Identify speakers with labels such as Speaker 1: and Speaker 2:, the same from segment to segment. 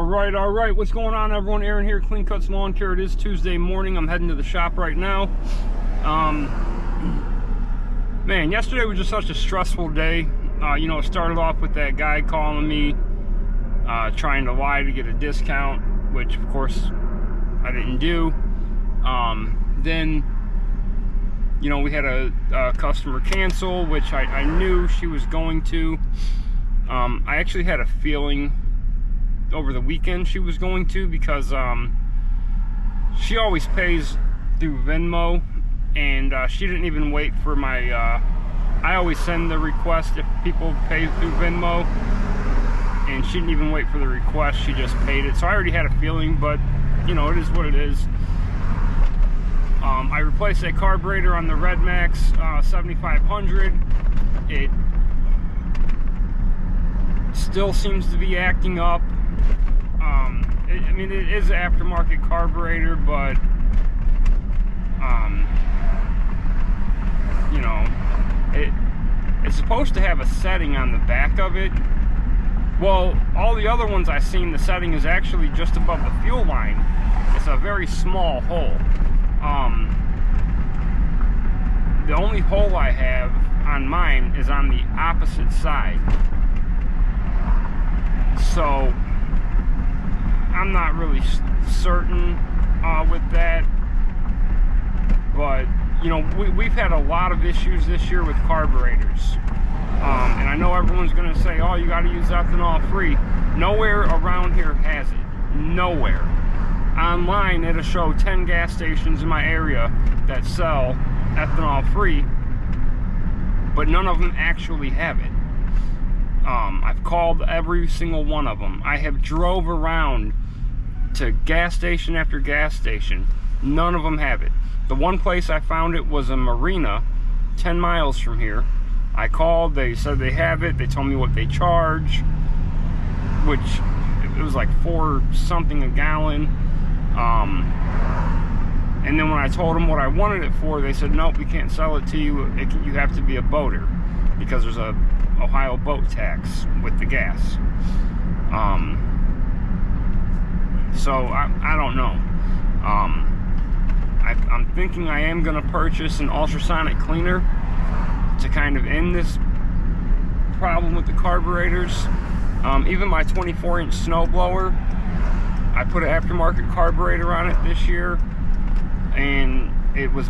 Speaker 1: All right. What's going on, everyone? Aaron here, Clean Cuts Lawn Care. It is Tuesday morning. I'm heading to the shop right now. Man, yesterday was just such a stressful day. It started off with that guy calling me, trying to lie to get a discount, which of course I didn't do. Then, we had a customer cancel, which I knew she was going to. I actually had a feeling over the weekend she was going to, because she always pays through Venmo, and she didn't even wait for my I always send the request if people pay through Venmo, and she didn't even wait for the request, she just paid it. So I already had a feeling, but it is what it is. I replaced a carburetor on the Redmax 7500. It still seems to be acting up. It is an aftermarket carburetor, but it's supposed to have a setting on the back of it. Well, all the other ones I've seen, the setting is actually just above the fuel line. It's a very small hole. The only hole I have on mine is on the opposite side. So I'm not really certain with that, but we've had a lot of issues this year with carburetors, and I know everyone's going to say, oh, you got to use ethanol free. Nowhere around here has it. Nowhere. Online it'll show 10 gas stations in my area that sell ethanol free, but none of them actually have it. I've called every single one of them. I have drove around to gas station after gas station. None of them have it. The one place I found it was a marina 10 miles from here. I called, they said they have it. They told me what they charge, which it was like $4 something a gallon. And then when I told them what I wanted it for, they said, nope, we can't sell it to you. You have to be a boater, because there's a Ohio boat tax with the gas. So I don't know. I'm thinking I am going to purchase an ultrasonic cleaner to kind of end this problem with the carburetors. Even my 24-inch snowblower, I put an aftermarket carburetor on it this year, and it was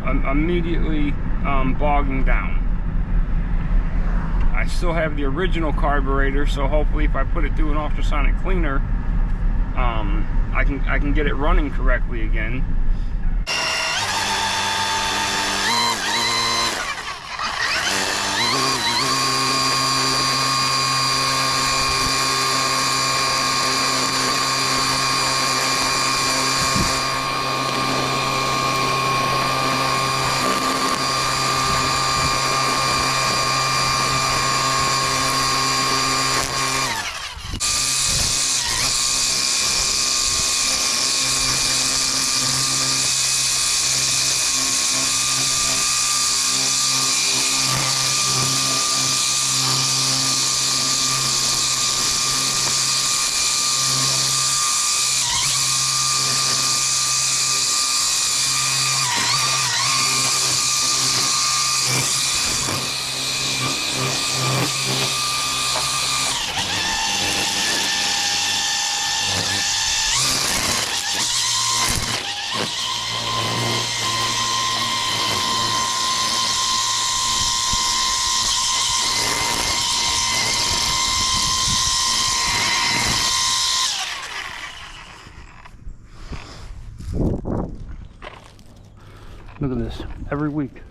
Speaker 1: immediately bogging down. I still have the original carburetor, so hopefully if I put it through an ultrasonic cleaner, I can get it running correctly again. Look at this, every week.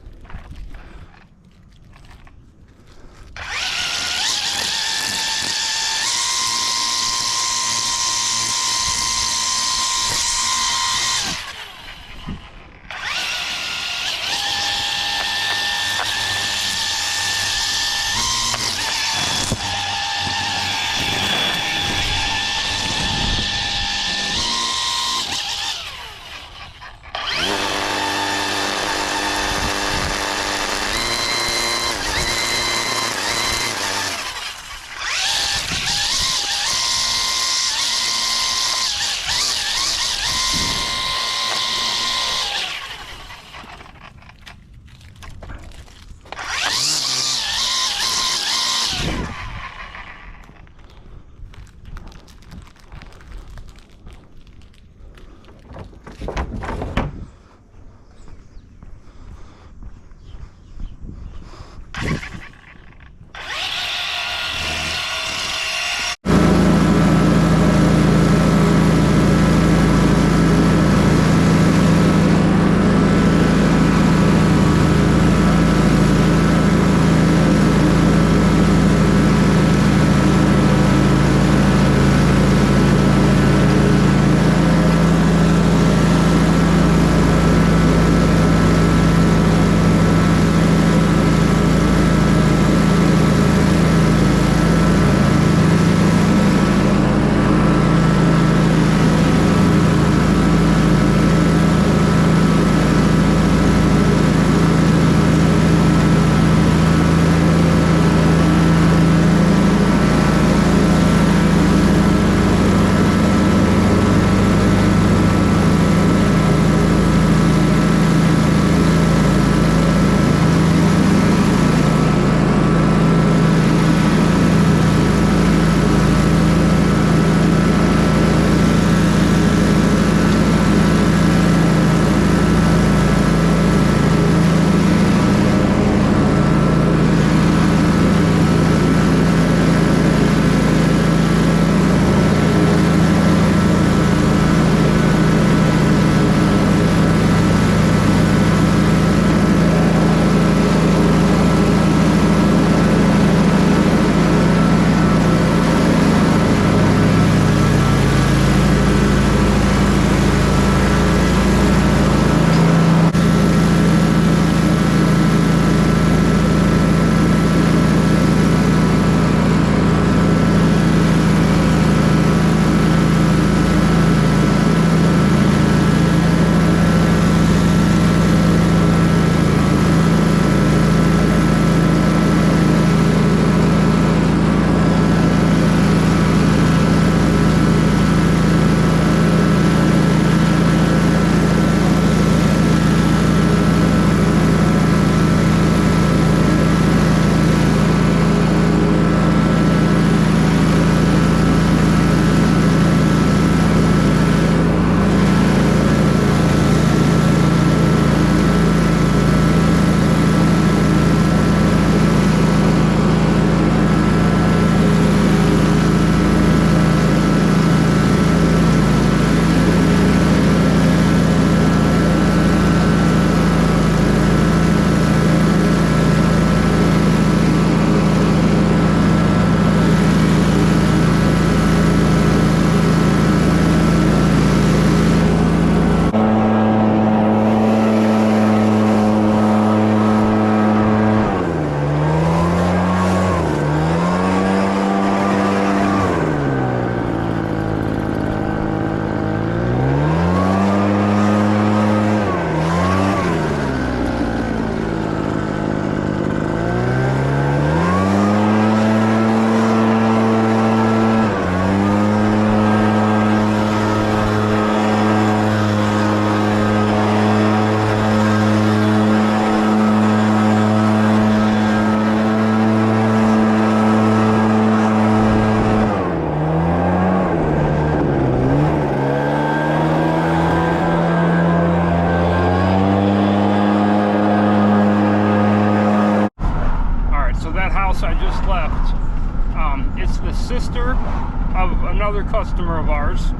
Speaker 1: of another customer of ours.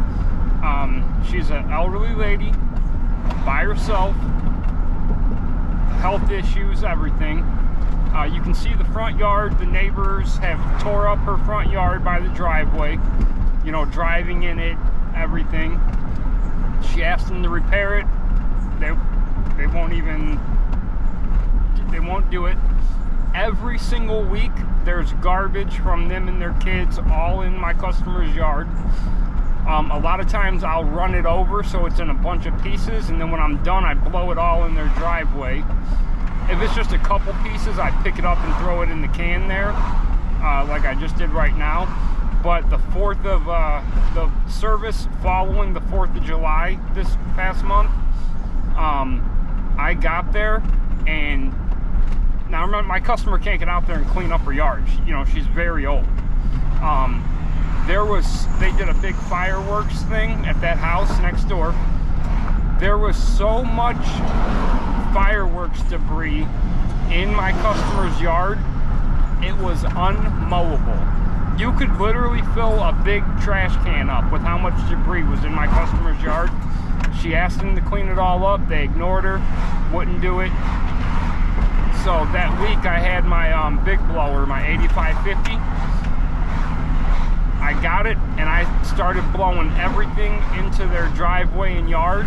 Speaker 1: She's an elderly lady, by herself, health issues, everything. You can see the front yard. The neighbors have tore up her front yard by the driveway, you know, driving in it, everything. She asked them to repair it. They won't do it. Every single week there's garbage from them and their kids all in my customer's yard. A lot of times I'll run it over so it's in a bunch of pieces, and then when I'm done I blow it all in their driveway. If it's just a couple pieces, I pick it up and throw it in the can there, like I just did right now. But the 4th of the service following the 4th of July this past month, I got there, and now remember, my customer can't get out there and clean up her yard. You know, she's very old. They did a big fireworks thing at that house next door. There was so much fireworks debris in my customer's yard, it was unmowable. You could literally fill a big trash can up with how much debris was in my customer's yard. She asked them to clean it all up. They ignored her, wouldn't do it. So that week I had my big blower, my 8550. I got it and I started blowing everything into their driveway and yard.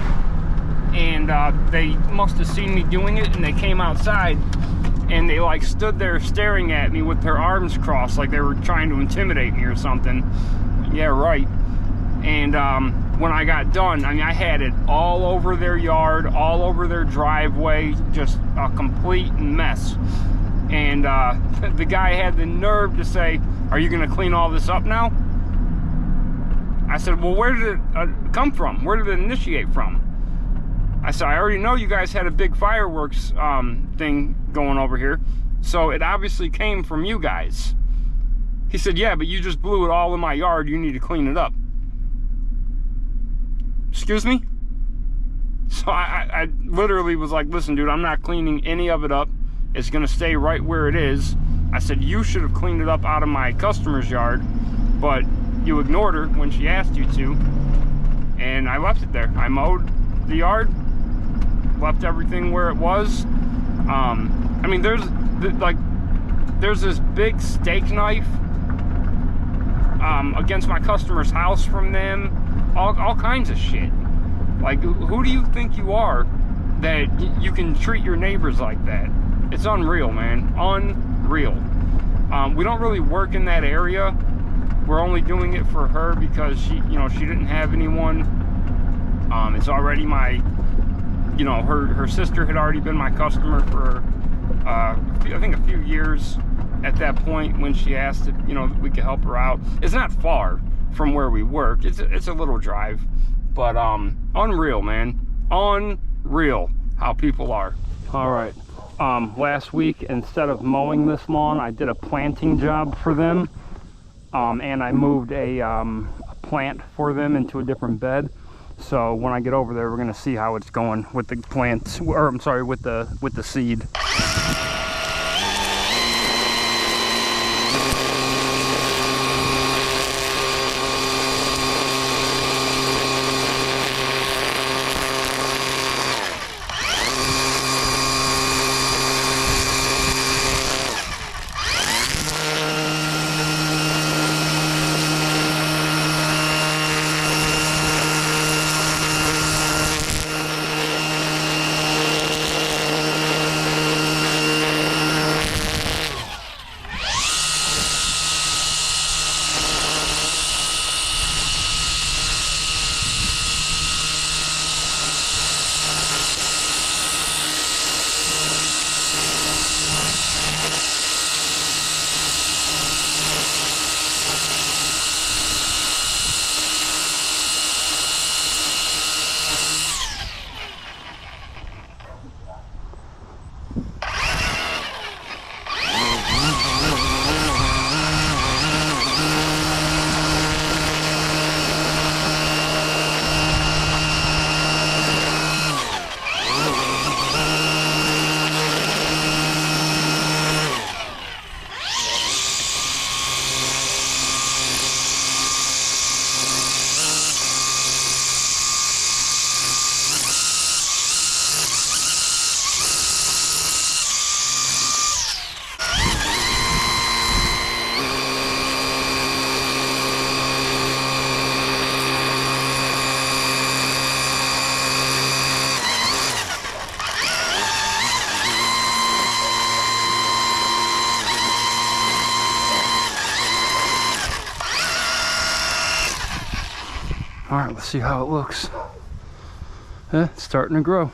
Speaker 1: And they must have seen me doing it, and they came outside and they like stood there staring at me with their arms crossed like they were trying to intimidate me or something. Yeah, right. And when I got done, I mean, I had it all over their yard, all over their driveway, just a complete mess. And the guy had the nerve to say, "Are you going to clean all this up now?" I said, "Well, where did it come from? Where did it initiate from?" I said, "I already know you guys had a big fireworks thing going over here, so it obviously came from you guys." He said, "Yeah, but you just blew it all in my yard. You need to clean it up." Excuse me? So I literally was like, "Listen, dude, I'm not cleaning any of it up. It's gonna stay right where it is." I said, "You should have cleaned it up out of my customer's yard, but you ignored her when she asked you to." And I left it there. I mowed the yard, left everything where it was. I mean, there's this big steak knife against my customer's house from them. All kinds of shit. Like, who do you think you are that you can treat your neighbors like that? It's unreal, man. Unreal. We don't really work in that area. We're only doing it for her because she didn't have anyone. It's already my, her sister had already been my customer for, I think a few years at that point when she asked if, we could help her out. It's not far from where we work. It's a little drive, but unreal, man. Unreal how people are. All right. Last week, instead of mowing this lawn, I did a planting job for them, and I moved a plant for them into a different bed. So when I get over there, we're gonna see how it's going with the plants, or I'm sorry, with the seed.
Speaker 2: All right, let's see how it looks. It's starting to grow.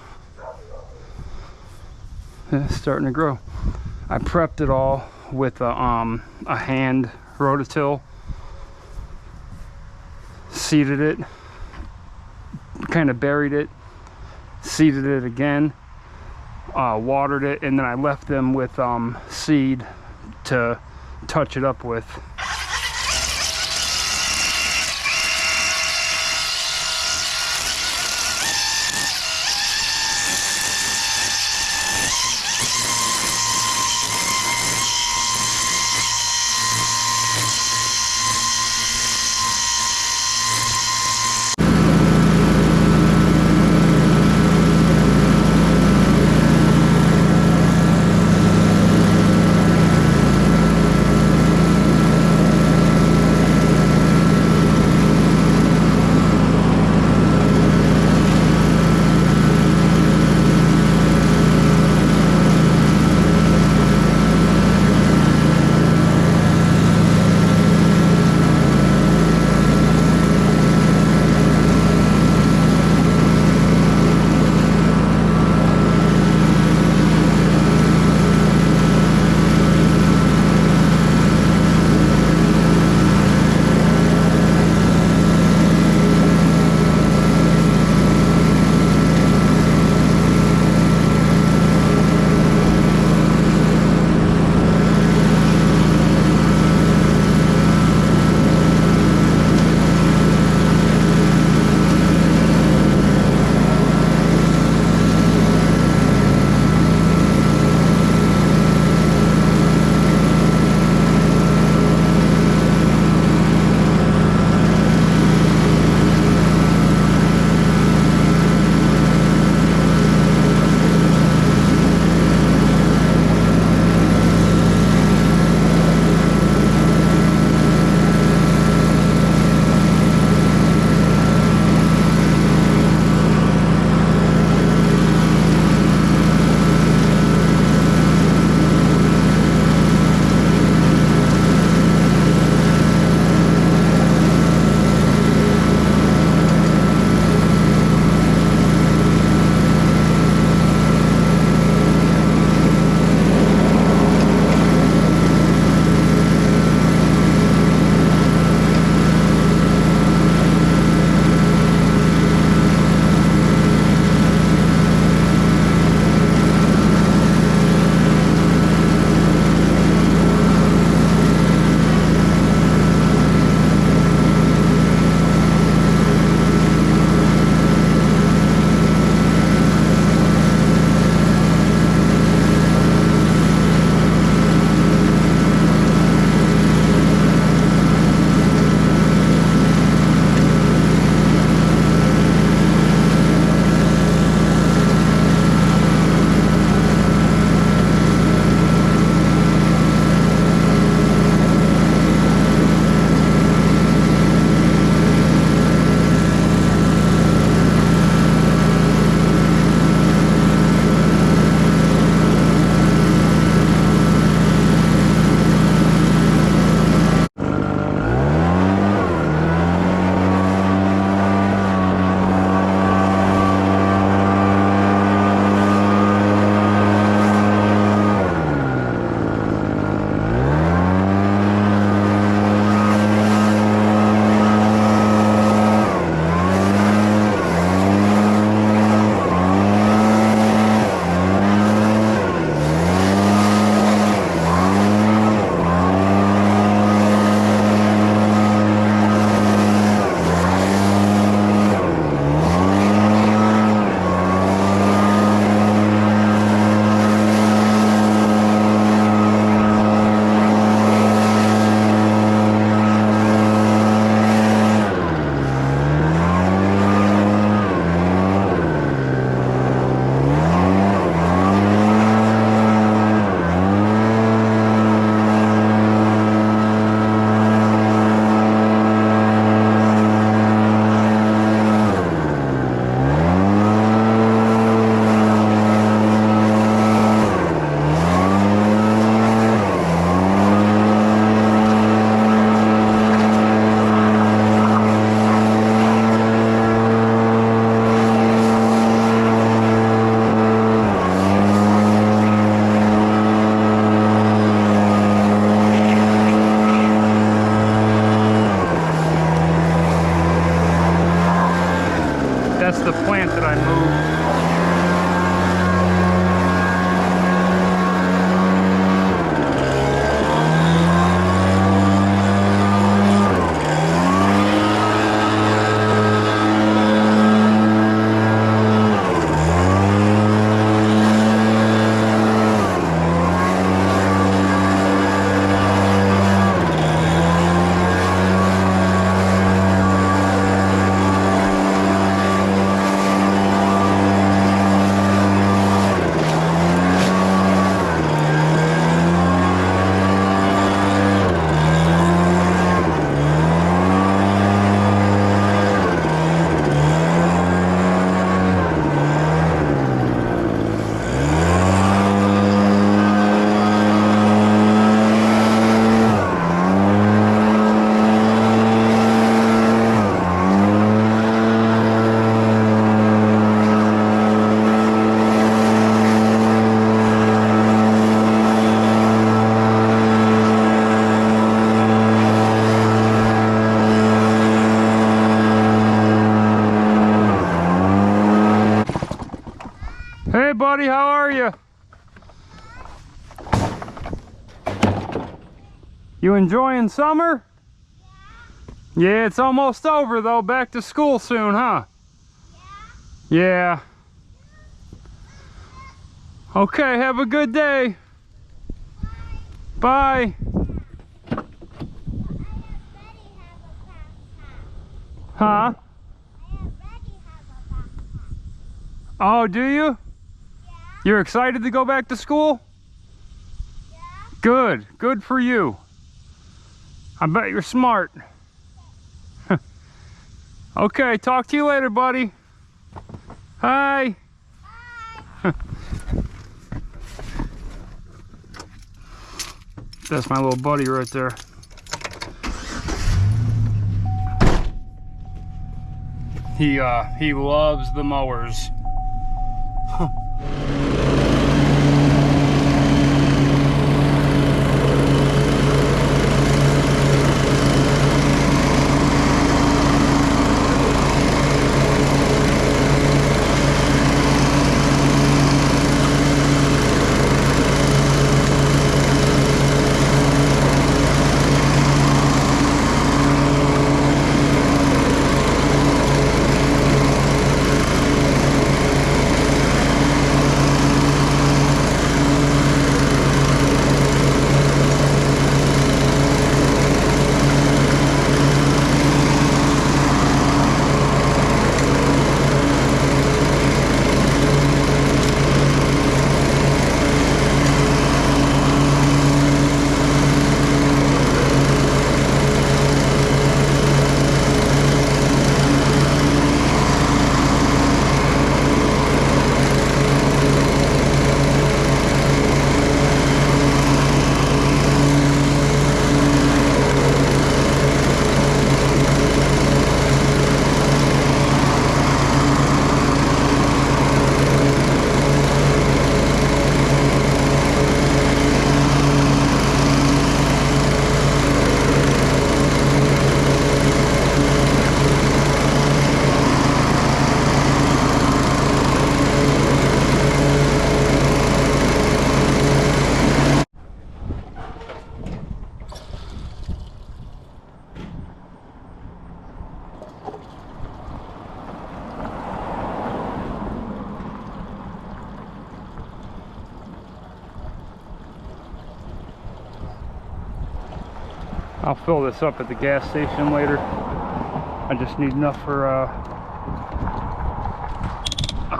Speaker 2: It's starting to grow. I prepped it all with a hand rototill. Seeded it, kind of buried it, seeded it again, watered it, and then I left them with seed to touch it up with. That's the plant that I moved. Hey buddy, how are you? You enjoying summer? Yeah, it's almost over though. Back to school soon, huh? Yeah. Okay, have a good day. Bye. Huh? Oh, do you? You're excited to go back to school?
Speaker 3: Yeah.
Speaker 2: Good. Good for you. I bet you're smart. Okay, talk to you later, buddy. Hi.
Speaker 3: Bye.
Speaker 2: That's my little buddy right there. He loves the mowers. I'll fill this up at the gas station later. I just need enough for a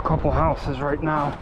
Speaker 2: couple houses right now.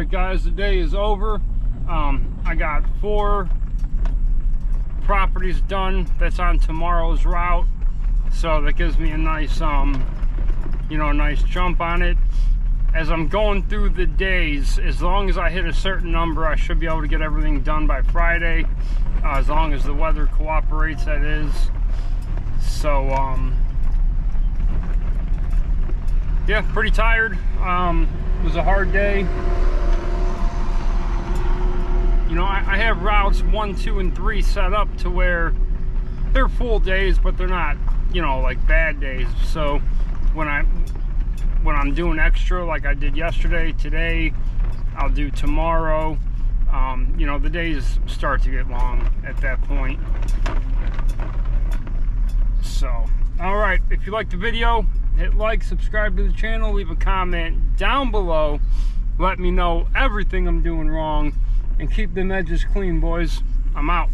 Speaker 1: right, guys, the day is over. I got 4 properties done. That's on tomorrow's route, so that gives me a nice you know, a nice jump on it. As I'm going through the days, as long as I hit a certain number, I should be able to get everything done by Friday, as long as the weather cooperates, that is. So yeah, pretty tired. It was a hard day. You know, I have routes 1, 2, and 3 set up to where they're full days, but they're not, you know, like bad days. So when I'm doing extra, like I did yesterday, today, I'll do tomorrow. You know, the days start to get long at that point. So, all right, if you liked the video, hit like, subscribe to the channel, leave a comment down below. Let me know everything I'm doing wrong, and keep them edges clean, boys. I'm out.